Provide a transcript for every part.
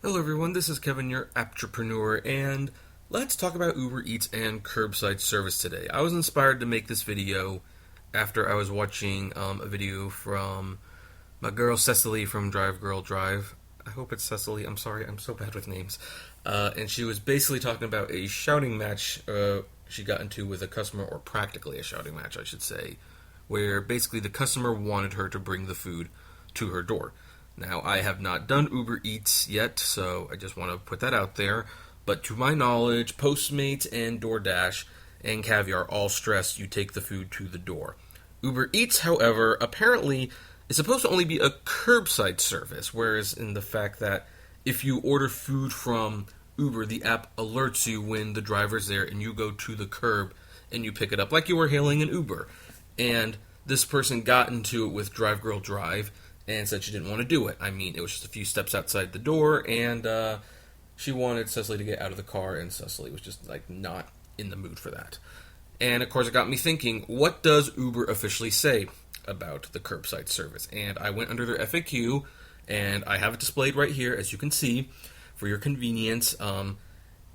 Hello everyone, this is Kevin, your entrepreneur, and let's talk about Uber Eats and curbside service today. I was inspired to make this video after I was watching a video from my girl Cecily from Drive Girl Drive. I hope it's Cecily, I'm sorry, I'm so bad with names. And she was basically talking about a shouting match she got into with a customer, or practically a shouting match, I should say, where basically the customer wanted her to bring the food to her door. Now, I have not done Uber Eats yet, so I just want to put that out there. But to my knowledge, Postmates and DoorDash and Caviar all stress you take the food to the door. Uber Eats, however, apparently is supposed to only be a curbside service, whereas in the fact that if you order food from Uber, the app alerts you when the driver's there and you go to the curb and you pick it up like you were hailing an Uber. And this person got into it with Drive Girl Drive and said she didn't want to do it. I mean, it was just a few steps outside the door, and she wanted Cecily to get out of the car, and Cecily was just like not in the mood for that. And of course, it got me thinking, what does Uber officially say about the curbside service? And I went under their FAQ, and I have it displayed right here, as you can see, for your convenience.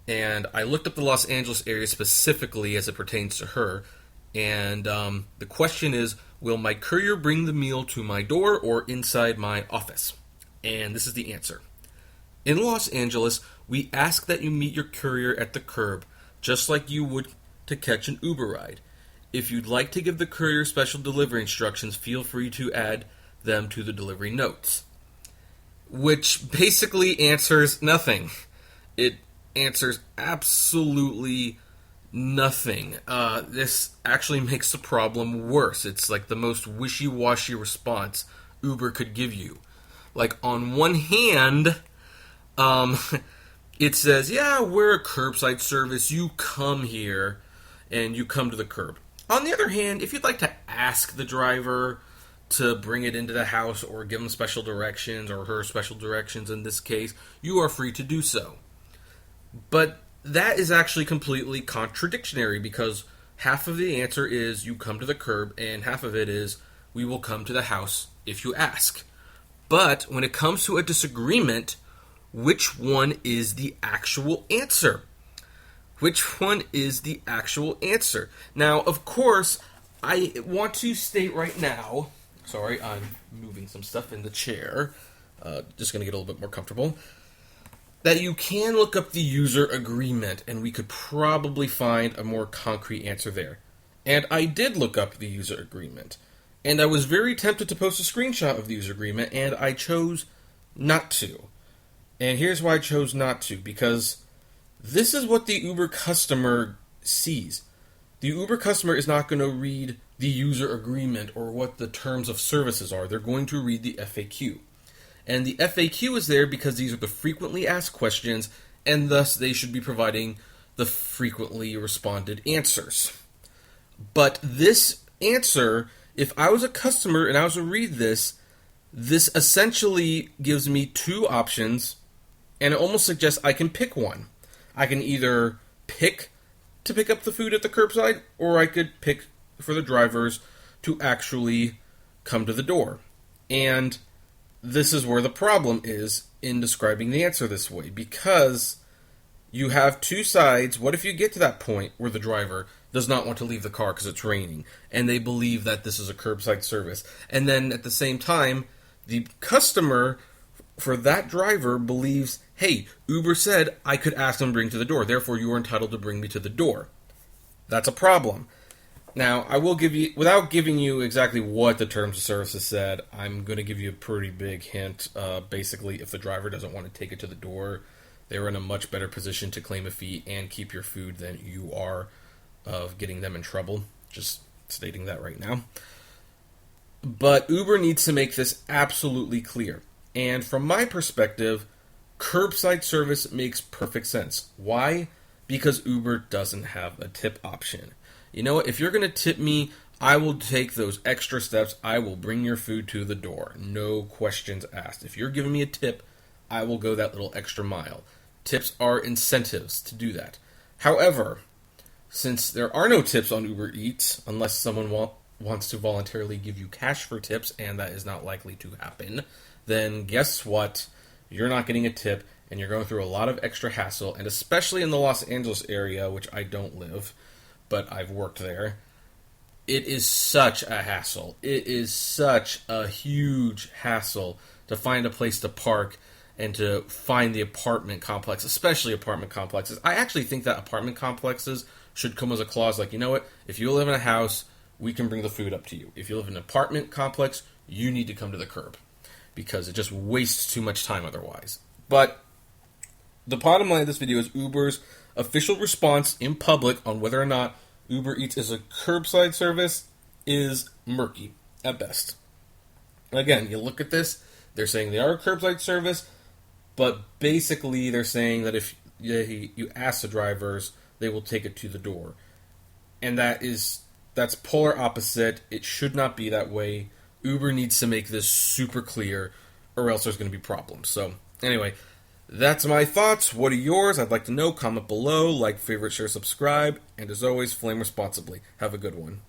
And I looked up the Los Angeles area specifically as it pertains to her. And the question is, will my courier bring the meal to my door or inside my office? And this is the answer. In Los Angeles, we ask that you meet your courier at the curb, just like you would to catch an Uber ride. If you'd like to give the courier special delivery instructions, feel free to add them to the delivery notes. Which basically answers nothing. It answers absolutely nothing. This actually makes the problem worse. It's like the most wishy-washy response Uber could give you. Like, on one hand, it says, yeah, we're a curbside service. You come here, and you come to the curb. On the other hand, if you'd like to ask the driver to bring it into the house or give them special directions, or her special directions in this case, you are free to do so. But that is actually completely contradictory, because half of the answer is you come to the curb and half of it is we will come to the house if you ask. But when it comes to a disagreement, which one is the actual answer? Which one is the actual answer? Now, of course, I want to state right now, sorry, I'm moving some stuff in the chair, just going to get a little bit more comfortable, that you can look up the user agreement, and we could probably find a more concrete answer there. And I did look up the user agreement, and I was very tempted to post a screenshot of the user agreement, and I chose not to. And here's why I chose not to, because this is what the Uber customer sees. The Uber customer is not going to read the user agreement or what the terms of services are. They're going to read the FAQ. And the FAQ is there because these are the frequently asked questions, and thus they should be providing the frequently responded answers. But this answer, if I was a customer and I was to read this essentially gives me two options, and it almost suggests I can pick one. I can either pick to pick up the food at the curbside, or I could pick for the drivers to actually come to the door. And this is where the problem is in describing the answer this way, because you have two sides. What if you get to that point where the driver does not want to leave the car because it's raining, and they believe that this is a curbside service, and then at the same time, the customer for that driver believes, hey, Uber said I could ask them to bring to the door, therefore you are entitled to bring me to the door. That's a problem. Now, I will give you, without giving you exactly what the terms of services said, I'm going to give you a pretty big hint. Basically, if the driver doesn't want to take it to the door, they're in a much better position to claim a fee and keep your food than you are of getting them in trouble. Just stating that right now. But Uber needs to make this absolutely clear. And from my perspective, curbside service makes perfect sense. Why? Because Uber doesn't have a tip option. You know what? If you're going to tip me, I will take those extra steps. I will bring your food to the door. No questions asked. If you're giving me a tip, I will go that little extra mile. Tips are incentives to do that. However, since there are no tips on Uber Eats, unless someone wants to voluntarily give you cash for tips, and that is not likely to happen, then guess what? You're not getting a tip, and you're going through a lot of extra hassle, and especially in the Los Angeles area, which I don't live, but I've worked there, it is such a hassle. It is such a huge hassle to find a place to park and to find the apartment complex, especially apartment complexes. I actually think that apartment complexes should come as a clause like, you know what, if you live in a house, we can bring the food up to you. If you live in an apartment complex, you need to come to the curb, because it just wastes too much time otherwise. But the bottom line of this video is Uber's official response in public on whether or not Uber Eats is a curbside service is murky at best. Again, you look at this, they're saying they are a curbside service, but basically they're saying that if you ask the drivers, they will take it to the door. And that's polar opposite. It should not be that way. Uber needs to make this super clear, or else there's going to be problems. So, anyway, that's my thoughts. What are yours? I'd like to know. Comment below, like, favorite, share, subscribe, and as always, flame responsibly. Have a good one.